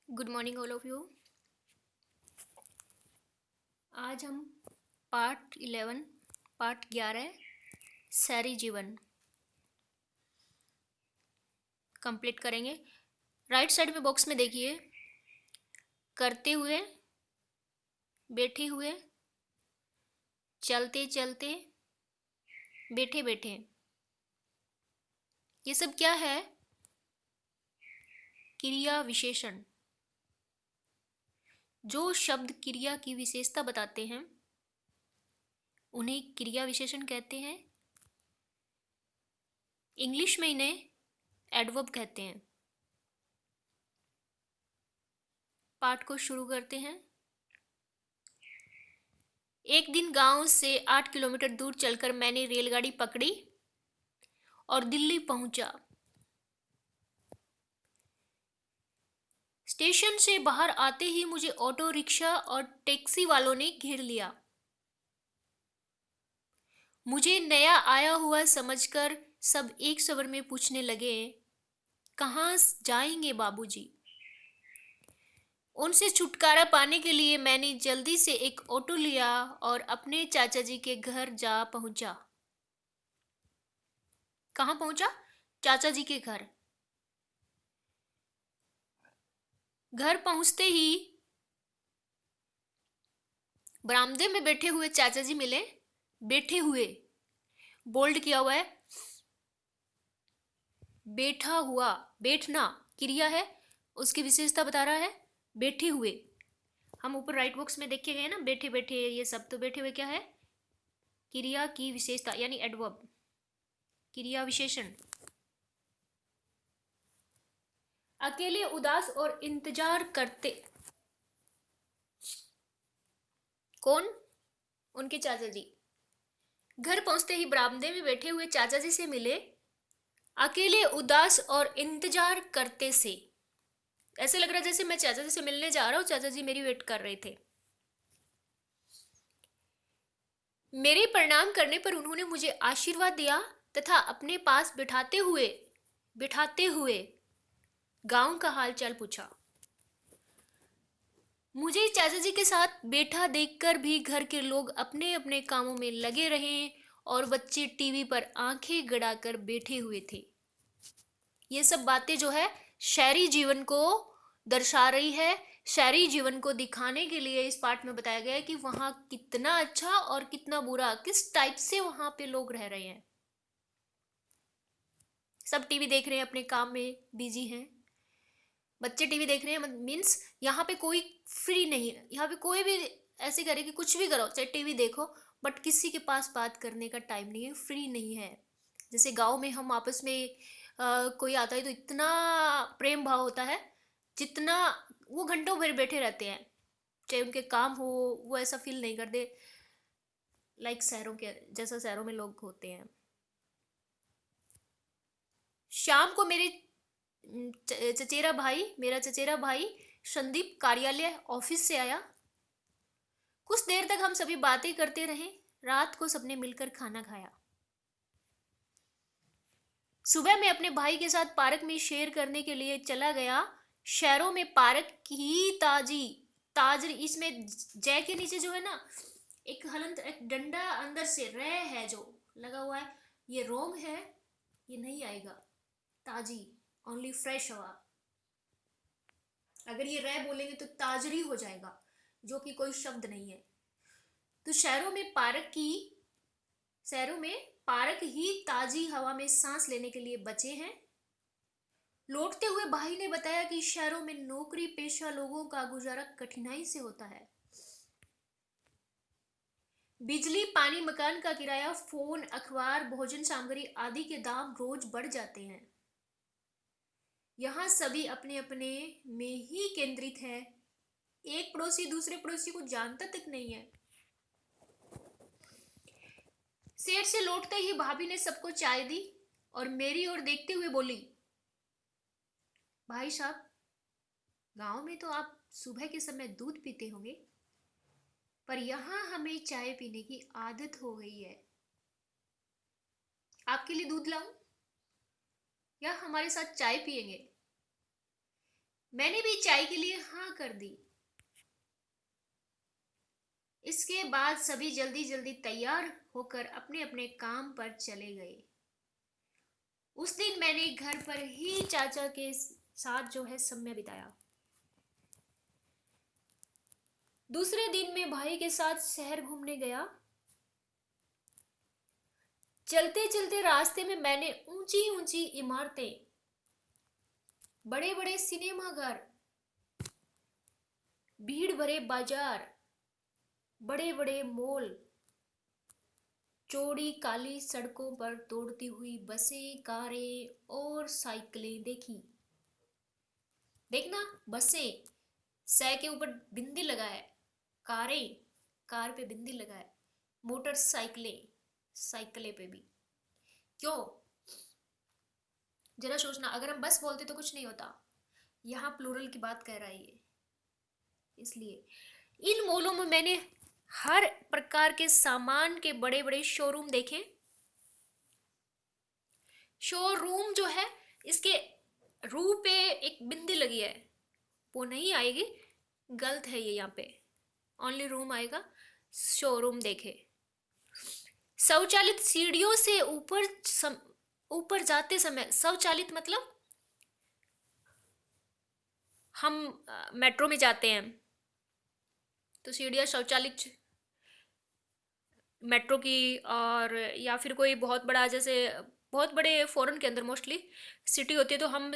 Good morning all of you. आज हम part 11 part 11 शहरी जीवन कंप्लीट करेंगे। राइट साइड में बॉक्स में देखिए, करते हुए, बैठे हुए, चलते चलते, बैठे बैठे, ये सब क्या है? क्रिया विशेषण। जो शब्द क्रिया की विशेषता बताते हैं उन्हें क्रिया विशेषण कहते हैं। इंग्लिश में इन्हें एडवर्ब कहते हैं। पाठ को शुरू करते हैं। एक दिन गांव से 8 किलोमीटर दूर चलकर मैंने रेलगाड़ी पकड़ी और दिल्ली पहुंचा। स्टेशन से बाहर आते ही मुझे ऑटो रिक्शा और टैक्सी वालों ने घेर लिया। मुझे नया आया हुआ समझकर सब एक स्वर में पूछने लगे, कहाँ जाएंगे बाबूजी? उनसे छुटकारा पाने के लिए मैंने जल्दी से एक ऑटो लिया और अपने चाचा जी के घर जा पहुंचा। कहाँ पहुंचा? चाचा जी के घर। घर पहुंचते ही बरामदे में बैठे हुए चाचा जी मिले। बैठे हुए बोल्ड किया हुआ है, बैठा हुआ, बैठना क्रिया है, उसकी विशेषता बता रहा है। बैठे हुए, हम ऊपर राइट बॉक्स में देखे गए ना, बैठे बैठे, ये सब तो बैठे हुए क्या है? क्रिया की विशेषता यानी एडवर्ब, क्रिया विशेषण। अकेले उदास और इंतजार करते, कौन? उनके चाचा जी। घर पहुंचते ही बरामदे में बैठे हुए चाचा जी से मिले। अकेले उदास और इंतजार करते से, ऐसे लग रहा है जैसे मैं चाचा जी से मिलने जा रहा हूं, चाचा जी मेरी वेट कर रहे थे। मेरे प्रणाम करने पर उन्होंने मुझे आशीर्वाद दिया तथा अपने पास बिठाते हुए गांव का हालचाल पूछा। मुझे चाचा जी के साथ बैठा देखकर भी घर के लोग अपने अपने कामों में लगे रहे और बच्चे टीवी पर आंखें गड़ाकर बैठे हुए थे। ये सब बातें जो है शहरी जीवन को दर्शा रही है। शहरी जीवन को दिखाने के लिए इस पाठ में बताया गया है कि वहां कितना अच्छा और कितना बुरा, किस टाइप से वहां पे लोग रह रहे हैं। सब टीवी देख रहे हैं, अपने काम में बिजी हैं। बच्चे टीवी देख रहे हैं, मीन्स यहाँ पे कोई फ्री नहीं है। यहाँ पे कोई भी ऐसे करे कि कुछ भी करो, चाहे टीवी देखो, बट किसी के पास बात करने का टाइम नहीं है, फ्री नहीं है। जैसे गांव में हम आपस में कोई आता है तो इतना प्रेम भाव होता है, जितना वो घंटों भर बैठे रहते हैं, चाहे उनके काम हो, वो ऐसा फील नहीं करते लाइक शहरों के जैसा शहरों में लोग होते हैं। शाम को मेरा चचेरा भाई संदीप कार्यालय ऑफिस से आया। कुछ देर तक हम सभी बातें करते रहे। रात को सबने मिलकर खाना खाया। सुबह मैं अपने भाई के साथ पार्क में शेर करने के लिए चला गया। शहरों में पार्क की ताजरी, इसमें जय के नीचे जो है ना, एक हलंत, एक डंडा अंदर से रह है जो लगा हुआ है, ये रोंग है, ये नहीं आएगा। ताजी, ओनली फ्रेश हवा। अगर ये रह बोलेंगे तो ताजरी हो जाएगा, जो कि कोई शब्द नहीं है। तो शहरों में पार्क ही ताजी हवा में सांस लेने के लिए बचे हैं। लौटते हुए भाई ने बताया कि शहरों में नौकरी पेशा लोगों का गुजारा कठिनाई से होता है। बिजली, पानी, मकान का किराया, फोन, अखबार, भोजन सामग्री आदि के दाम रोज बढ़ जाते हैं। यहाँ सभी अपने अपने में ही केंद्रित है। एक पड़ोसी दूसरे पड़ोसी को जानता तक नहीं है। शहर से लौटते ही भाभी ने सबको चाय दी और मेरी ओर देखते हुए बोली, भाई साहब, गांव में तो आप सुबह के समय दूध पीते होंगे, पर यहां हमें चाय पीने की आदत हो गई है। आपके लिए दूध लाऊं या हमारे साथ चाय पिएंगे? मैंने भी चाय के लिए हाँ कर दी। इसके बाद सभी जल्दी जल्दी तैयार होकर अपने अपने काम पर चले गए। उस दिन मैंने घर पर ही चाचा के साथ जो है समय बिताया। दूसरे दिन मैं भाई के साथ शहर घूमने गया। चलते चलते रास्ते में मैंने ऊंची ऊंची इमारतें, बड़े बड़े सिनेमा घर, भीड़ भरे बाजार, बड़े बड़े मॉल, चौड़ी काली सड़कों पर दौड़ती हुई बसें, कारें और साइकिलें देखी। देखना, बसें, सै के ऊपर बिंदी लगा है, कारें, कार पे बिंदी लगा है, मोटरसाइकिलें, साइकिलें पे भी। क्यों? जरा सोचना, अगर हम बस बोलते तो कुछ नहीं होता, यहाँ प्लूरल की बात कह रहा है ये, इसलिए। इन मॉलों में मैंने हर प्रकार के सामान के बड़े बड़े शोरूम देखे। शोरूम जो है, इसके रू पे एक बिंदी लगी है, वो नहीं आएगी, गलत है ये, यहाँ पे ओनली रूम आएगा। शोरूम देखे। स्वचालित सीढ़ियों से ऊपर जाते समय, स्वचालित मतलब हम मेट्रो में जाते हैं तो सीढ़ियाँ स्वचालित मेट्रो की, और या फिर कोई बहुत बड़ा, जैसे बहुत बड़े फॉरेन के अंदर मोस्टली सिटी होती है तो हम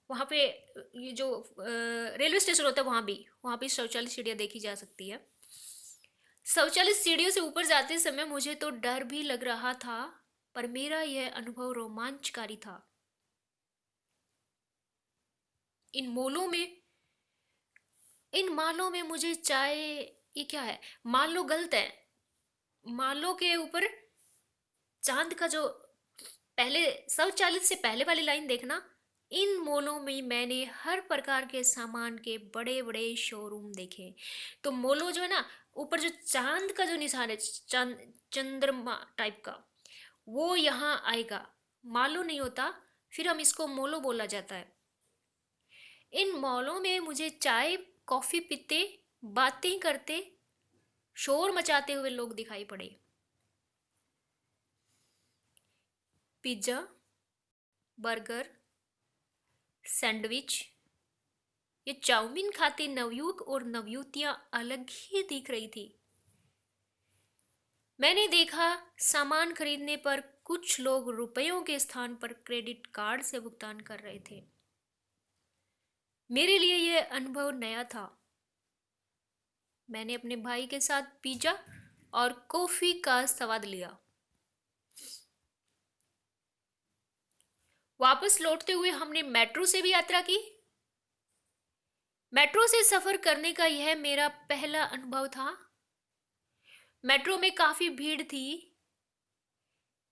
वहाँ पे ये जो रेलवे स्टेशन होता है वहाँ भी शौचालय सीढ़ियाँ देखी जा सकती है। शौचालय सीढ़ियों से ऊपर जाते समय मुझे तो डर भी लग रहा था, पर मेरा यह अनुभव रोमांचकारी था। इन मॉलों में इन मालों में मुझे चाय, ये क्या है, मालो गलत है, मालो के ऊपर चांद का जो पहले, स्वचालित से पहले वाली लाइन देखना। इन मॉलों में मैंने हर प्रकार के सामान के बड़े बड़े शोरूम देखे। तो मोलो जो है ना, ऊपर जो चांद का जो निशान है, चांद, चंद्रमा टाइप का, वो यहाँ आएगा। मालो नहीं होता, फिर हम इसको मोलो बोला जाता है। इन मॉलों में मुझे चाय कॉफी पीते, बातें करते, शोर मचाते हुए लोग दिखाई पड़े। पिज्जा, बर्गर, सैंडविच, ये चाउमीन खाते नवयुवक और नवयुवतियां अलग ही दिख रही थी। मैंने देखा, सामान खरीदने पर कुछ लोग रुपयों के स्थान पर क्रेडिट कार्ड से भुगतान कर रहे थे। मेरे लिए यह अनुभव नया था। मैंने अपने भाई के साथ पिज्जा और कॉफी का स्वाद लिया। वापस लौटते हुए हमने मेट्रो से भी यात्रा की। मेट्रो से सफर करने का यह मेरा पहला अनुभव था। मेट्रो में काफी भीड़ थी।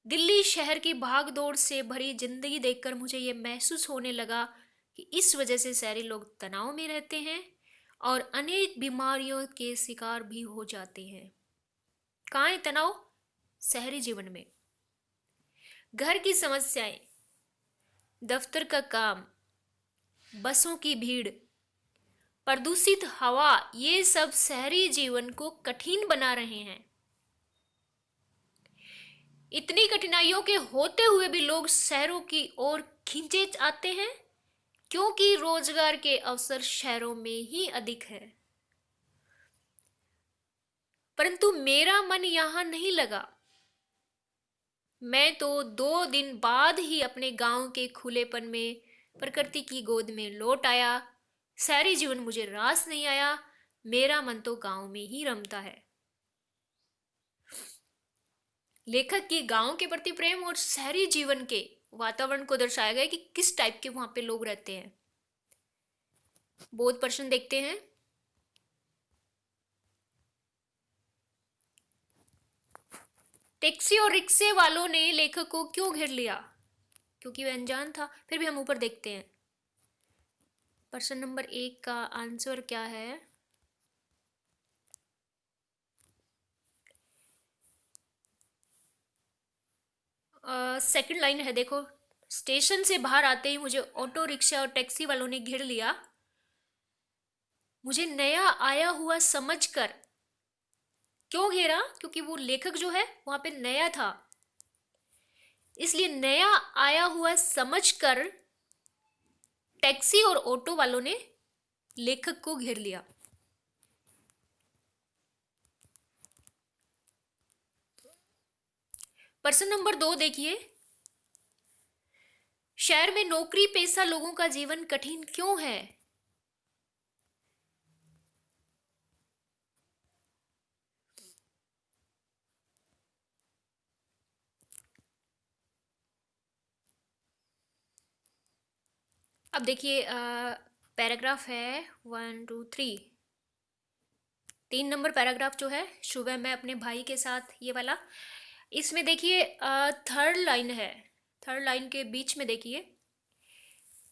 दिल्ली शहर की भागदौड़ से भरी जिंदगी देखकर मुझे यह महसूस होने लगा कि इस वजह से शहरी लोग तनाव में रहते हैं और अनेक बीमारियों के शिकार भी हो जाते हैं। कहाँ है तनाव? शहरी जीवन में। घर की समस्याएं, दफ्तर का काम, बसों की भीड़, प्रदूषित हवा, ये सब शहरी जीवन को कठिन बना रहे हैं। इतनी कठिनाइयों के होते हुए भी लोग शहरों की ओर खींचे आते हैं, क्योंकि रोजगार के अवसर शहरों में ही अधिक है। परंतु मेरा मन यहां नहीं लगा। मैं तो 2 दिन बाद ही अपने गांव के खुलेपन में, प्रकृति की गोद में लौट आया। शहरी जीवन मुझे रास नहीं आया, मेरा मन तो गांव में ही रमता है। लेखक की गांव के प्रति प्रेम और शहरी जीवन के वातावरण को दर्शाया गया कि किस टाइप के वहां पे लोग रहते हैं। बहुत प्रश्न देखते हैं। टैक्सी और रिक्शे वालों ने लेखक को क्यों घेर लिया? क्योंकि वह अनजान था। फिर भी हम ऊपर देखते हैं। प्रश्न नंबर 1 का आंसर क्या है? सेकंड लाइन है, देखो। स्टेशन से बाहर आते ही मुझे ऑटो रिक्शा और टैक्सी वालों ने घेर लिया। मुझे नया आया हुआ समझकर, क्यों घेरा? क्योंकि वो लेखक जो है वहां पे नया था, इसलिए नया आया हुआ समझकर टैक्सी और ऑटो वालों ने लेखक को घेर लिया। प्रश्न नंबर 2 देखिए, शहर में नौकरी पेशा लोगों का जीवन कठिन क्यों है? अब देखिए, पैराग्राफ है 1 2 3, 3 नंबर पैराग्राफ जो है, सुबह मैं अपने भाई के साथ, ये वाला। इसमें देखिए थर्ड लाइन है, थर्ड लाइन के बीच में देखिए,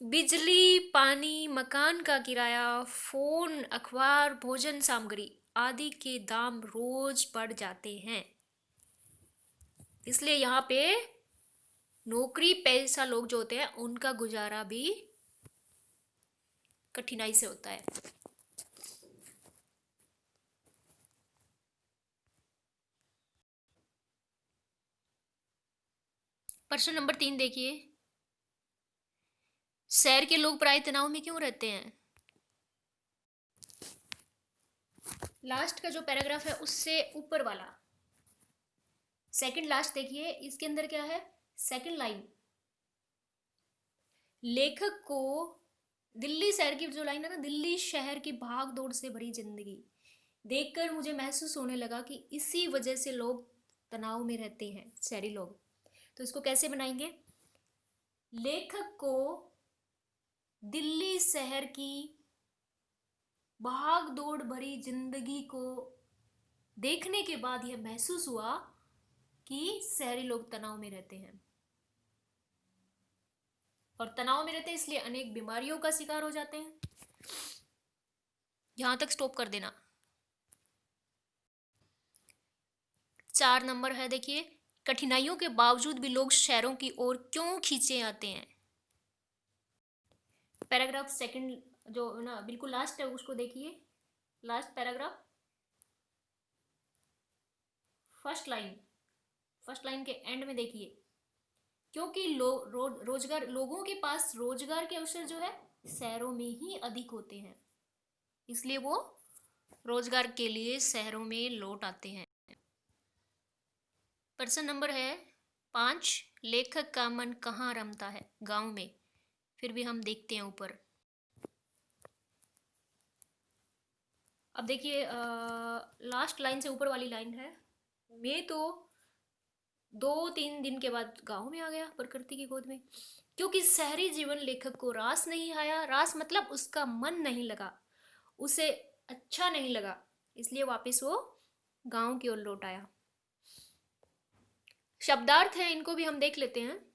बिजली पानी मकान का किराया फोन अखबार भोजन सामग्री आदि के दाम रोज बढ़ जाते हैं, इसलिए यहाँ पे नौकरी पेशा लोग जो होते हैं उनका गुजारा भी कठिनाई से होता है। प्रश्न नंबर 3 देखिए, शहर के लोग प्राय तनाव में क्यों रहते हैं? लास्ट का जो पैराग्राफ है उससे ऊपर वाला, सेकंड लास्ट देखिए, इसके अंदर क्या है, सेकंड लाइन, लेखक को दिल्ली शहर की जो लाइन है ना, दिल्ली शहर की भाग दौड़ से भरी जिंदगी देखकर मुझे महसूस होने लगा कि इसी वजह से लोग तनाव में रहते हैं, शहरी लोग। तो इसको कैसे बनाएंगे? लेखक को दिल्ली शहर की भाग दौड़ भरी जिंदगी को देखने के बाद यह महसूस हुआ कि शहरी लोग तनाव में रहते हैं, और तनाव में रहते हैं इसलिए अनेक बीमारियों का शिकार हो जाते हैं। यहां तक स्टॉप कर देना। 4 नंबर है देखिए, कठिनाइयों के बावजूद भी लोग शहरों की ओर क्यों खींचे आते हैं? पैराग्राफ सेकंड जो ना बिल्कुल लास्ट है उसको देखिए, last paragraph, first line, first line के एंड में देखिए, क्योंकि रोजगार, लोगों के पास रोजगार के अवसर जो है शहरों में ही अधिक होते हैं, इसलिए वो रोजगार के लिए शहरों में लौट आते हैं। प्रश्न नंबर है 5, लेखक का मन कहाँ रमता है? गांव में। फिर भी हम देखते हैं ऊपर। अब देखिए लास्ट लाइन से ऊपर वाली लाइन है, मैं तो 2-3 दिन के बाद गांव में आ गया प्रकृति की गोद में, क्योंकि शहरी जीवन लेखक को रास नहीं आया, रास मतलब उसका मन नहीं लगा, उसे अच्छा नहीं लगा, इसलिए वापस वो गांव की ओर लौट आया। शब्दार्थ है, इनको भी हम देख लेते हैं।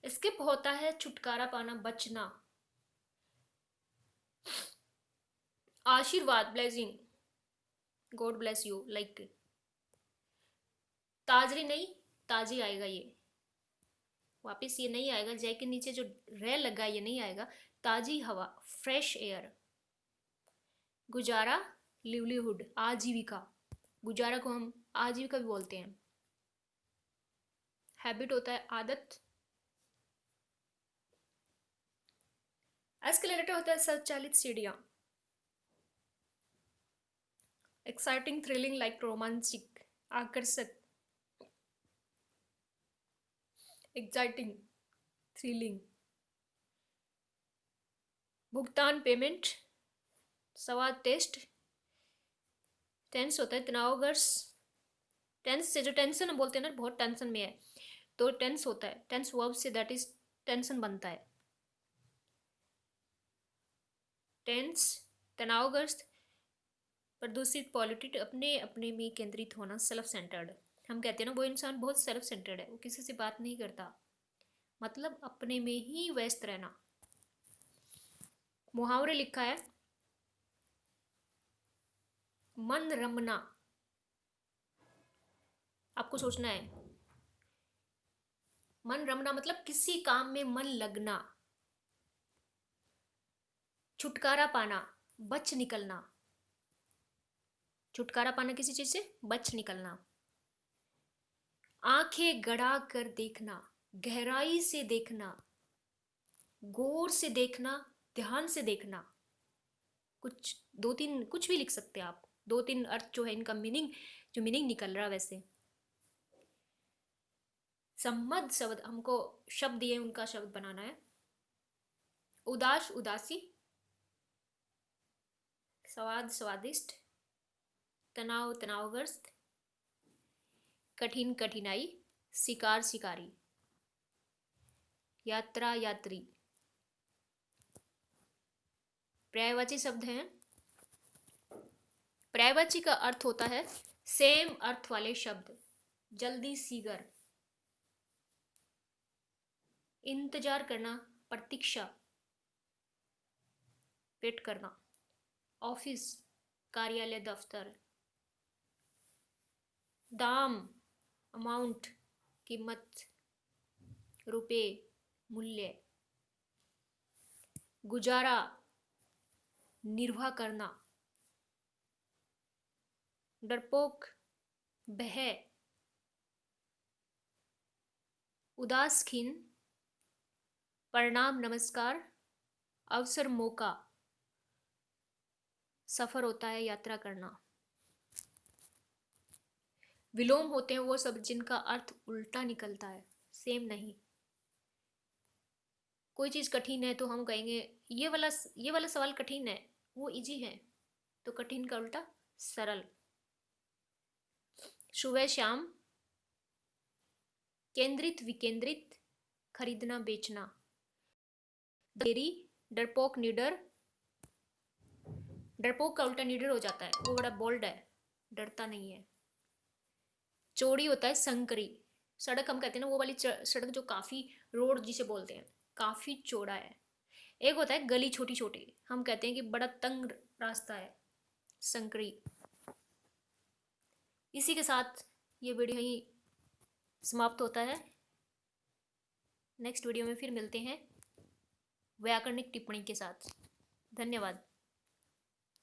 स्किप होता है छुटकारा पाना, बचना, आशीर्वाद, blessing, God bless you, like ताजरी नहीं, ताजी आएगा, ये वापस ये नहीं आएगा, जय के नीचे जो रे लगा ये नहीं आएगा, ताजी हवा, फ्रेश एयर, गुजारा, लिवलीहुड, आजीविका, गुजारा को हम आजीविका भी बोलते हैं, हैबिट होता है आदत, एस्केलेटर होता है स्वचालित सीढ़ियां, एक्साइटिंग, थ्रिलिंग, लाइक रोमांचिक, आकर्षक, एक्साइटिंग, थ्रिलिंग, भुगतान, पेमेंट, सवाल, टेस्ट, टेंस होता है तनावग्रस्त, टेंस से जो टेंशन हम बोलते हैं ना, बहुत टेंशन में है तो टेंस होता है, टेंस वर्ब से दैट इज टेंशन बनता है, टेंस, तनावग्रस्त, प्रदूषित, पॉलिटिक, अपने अपने में केंद्रित होना, सेल्फ सेंटर्ड, हम कहते हैं ना वो इंसान बहुत सेल्फ सेंटर्ड है, वो किसी से बात नहीं करता, मतलब अपने में ही व्यस्त रहना। मुहावरे लिखा है, मन रमना, आपको सोचना है, मन रमना मतलब किसी काम में मन लगना, छुटकारा पाना, बच निकलना, छुटकारा पाना किसी चीज से, बच निकलना। आंखें गड़ा कर देखना, गहराई से देखना, गौर से देखना, ध्यान से देखना। कुछ दो तीन कुछ भी लिख सकते हैं आप, दो तीन अर्थ जो है इनका मीनिंग, जो मीनिंग निकल रहा है वैसे। सम्मत शब्द, हमको शब्द दिए उनका शब्द बनाना है। उदास उदासी, स्वाद स्वादिष्ट, तनाव तनावग्रस्त, कठिन कठिनाई, शिकार शिकारी, यात्रा यात्री। पर्यायवाची शब्द हैं। पर्यायवाची का अर्थ होता है सेम अर्थ वाले शब्द, जल्दी शीघ्र, इंतजार करना, प्रतीक्षा, वेट करना, ऑफिस कार्यालय दफ्तर, दाम अमाउंट कीमत, रुपए मूल्य, गुजारा निर्वाह करना, डरपोक भय, उदास खिन, प्रणाम नमस्कार, अवसर मौका, सफर होता है यात्रा करना। विलोम होते हैं वो शब्द जिनका अर्थ उल्टा निकलता है, सेम नहीं। कोई चीज कठिन है तो हम कहेंगे ये वाला सवाल कठिन है, वो इजी है, तो कठिन का उल्टा सरल। सुबह शाम, केंद्रित विकेंद्रित, खरीदना बेचना, देरी, डरपोक निडर, डरपोक का उल्टा निडर हो जाता है, वो बड़ा बोल्ड है, डरता नहीं है। चौड़ी होता है संकरी, सड़क हम कहते हैं ना वो वाली सड़क जो काफी, रोड जिसे बोलते हैं, काफी चौड़ा है। एक होता है गली छोटी छोटी, हम कहते हैं कि बड़ा तंग रास्ता है, संकरी। इसी के साथ ये वीडियो यहीं समाप्त होता है। नेक्स्ट वीडियो में फिर मिलते हैं व्याकरणिक टिप्पणी के साथ। धन्यवाद।